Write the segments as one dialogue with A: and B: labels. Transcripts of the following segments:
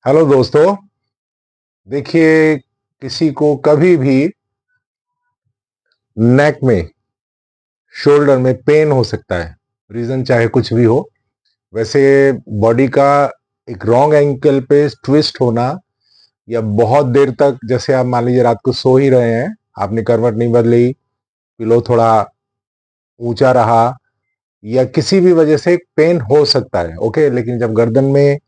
A: Hello दोस्तों। देखिए, किसी को कभी भी नेक में, शोल्डर में पेन हो सकता है। रीजन चाहे कुछ भी हो। वैसे बॉडी का एक रॉन्ग एंगल पे ट्विस्ट होना, या बहुत देर तक, जैसे आप मान लीजिए रात को सो ही रहे हैं, आपने करवट नहीं बदली, पिलो थोड़ा ऊंचा रहा, या किसी भी वजह से पेन हो सकता है। ओके, लेकिन जब गर्दन में,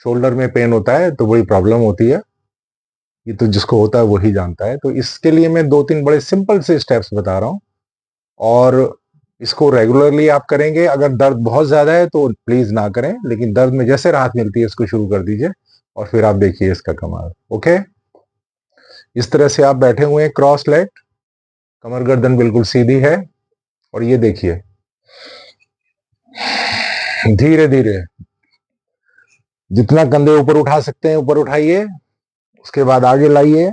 A: शोल्डर में पेन होता है तो बड़ी प्रॉब्लम होती है। ये तो जिसको होता है वही जानता है। तो इसके लिए मैं दो तीन बड़े सिंपल से स्टेप्स बता रहा हूं, और इसको रेगुलरली आप करेंगे। अगर दर्द बहुत ज्यादा है तो प्लीज ना करें, लेकिन दर्द में जैसे राहत मिलती है इसको शुरू कर दीजिए, और फिर आप देखिए इसका कमाल। ओके, इस तरह से आप बैठे हुए हैं क्रॉस लेग, कमर गर्दन बिल्कुल सीधी है, और ये देखिए, धीरे धीरे जितना कंधे ऊपर उठा सकते हैं ऊपर उठाइए, उसके बाद आगे लाइए,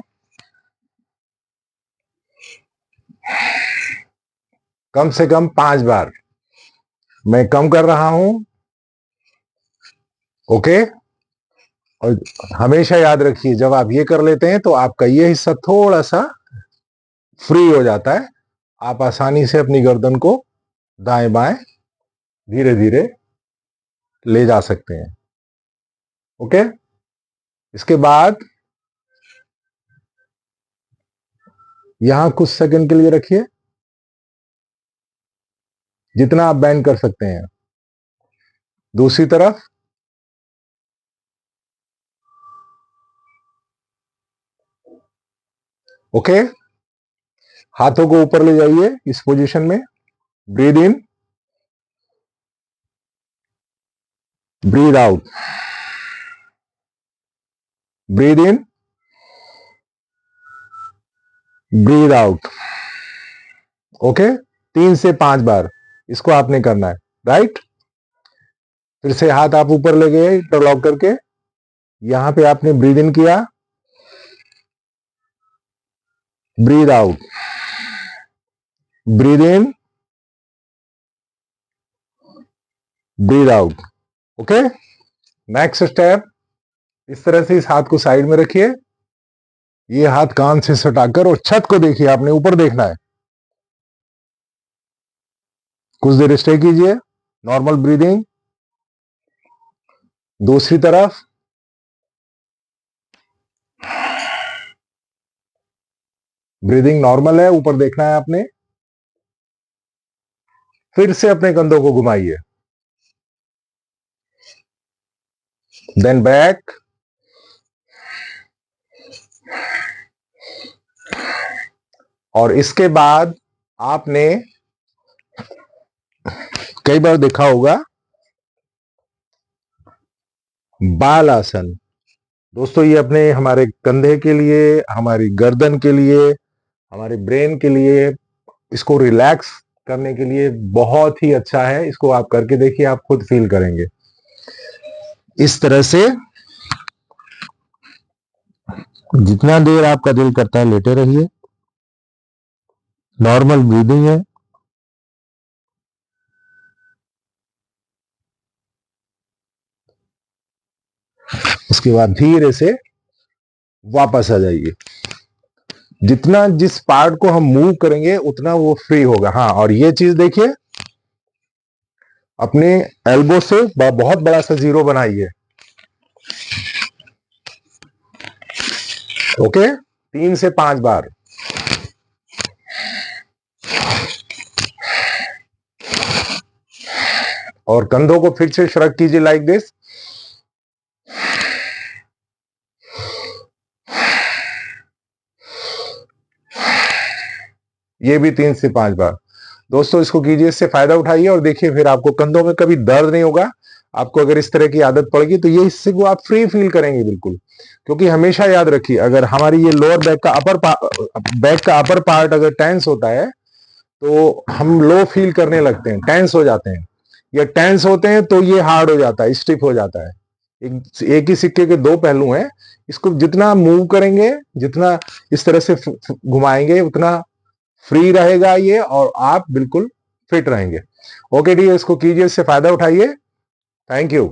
A: कम से कम 5 बार। मैं कम कर रहा हूं। ओके, और हमेशा याद रखिए, जब आप ये कर लेते हैं तो आपका ये हिस्सा थोड़ा सा फ्री हो जाता है। आप आसानी से अपनी गर्दन को दाएं बाएं धीरे धीरे ले जा सकते हैं। ओके, इसके बाद यहां कुछ सेकंड के लिए रखिए, जितना आप बैंड कर सकते हैं। दूसरी तरफ, ओके, हाथों को ऊपर ले जाइए इस पोजीशन में। Breathe in, breathe out, breathe in, breathe out. Okay, 3 से 5 बार इसको आपने करना है। राइट, फिर से हाथ आप ऊपर ले गए इंटरलॉक करके, यहां पे आपने ब्रीद इन किया, breathe out, breathe in, breathe out. Okay, next step, इस तरह से इस हाथ को साइड में रखिए, ये हाथ कान से सटाकर, और छत को देखिए, आपने ऊपर देखना है। कुछ देर स्टे कीजिए, नॉर्मल ब्रीदिंग। दूसरी तरफ, ब्रीदिंग नॉर्मल है, ऊपर देखना है आपने। फिर से अपने कंधों को घुमाइए, देन बैक, और इसके बाद आपने कई बार देखा होगा बाल आसन। दोस्तों, ये अपने हमारे कंधे के लिए, हमारी गर्दन के लिए, हमारे ब्रेन के लिए, इसको रिलैक्स करने के लिए बहुत ही अच्छा है। इसको आप करके देखिए, आप खुद फील करेंगे। इस तरह से जितना देर आपका दिल करता है लेटे रहिए, नॉर्मल ब्रीदिंग है। उसके बाद धीरे से वापस आ जाइए। जितना जिस पार्ट को हम मूव करेंगे उतना वो फ्री होगा। हाँ, और ये चीज देखिए, अपने एल्बो से बहुत बड़ा सा जीरो बनाइए। ओके, 3 से 5 बार। और कंधों को फिर से श्रग कीजिए लाइक दिस। ये भी 3 से 5 बार। दोस्तों, इसको कीजिए, इससे फायदा उठाइए, और देखिए फिर आपको कंधों में कभी दर्द नहीं होगा। आपको अगर इस तरह की आदत पड़ेगी तो ये, इससे को आप फ्री फील करेंगे बिल्कुल। क्योंकि हमेशा याद रखिए, अगर हमारी ये लोअर बैक का अपर पार्ट अगर टेंस होता है तो हम लो फील करने लगते हैं, टेंस हो जाते हैं। या टेंस होते हैं तो ये हार्ड हो जाता है, स्टिफ हो जाता है। एक ही सिक्के के दो पहलू हैं। इसको जितना मूव करेंगे, जितना इस तरह से घुमाएंगे, उतना फ्री रहेगा ये, और आप बिल्कुल फिट रहेंगे। ओके डी, इसको कीजिए, इससे फायदा उठाइए। Thank you.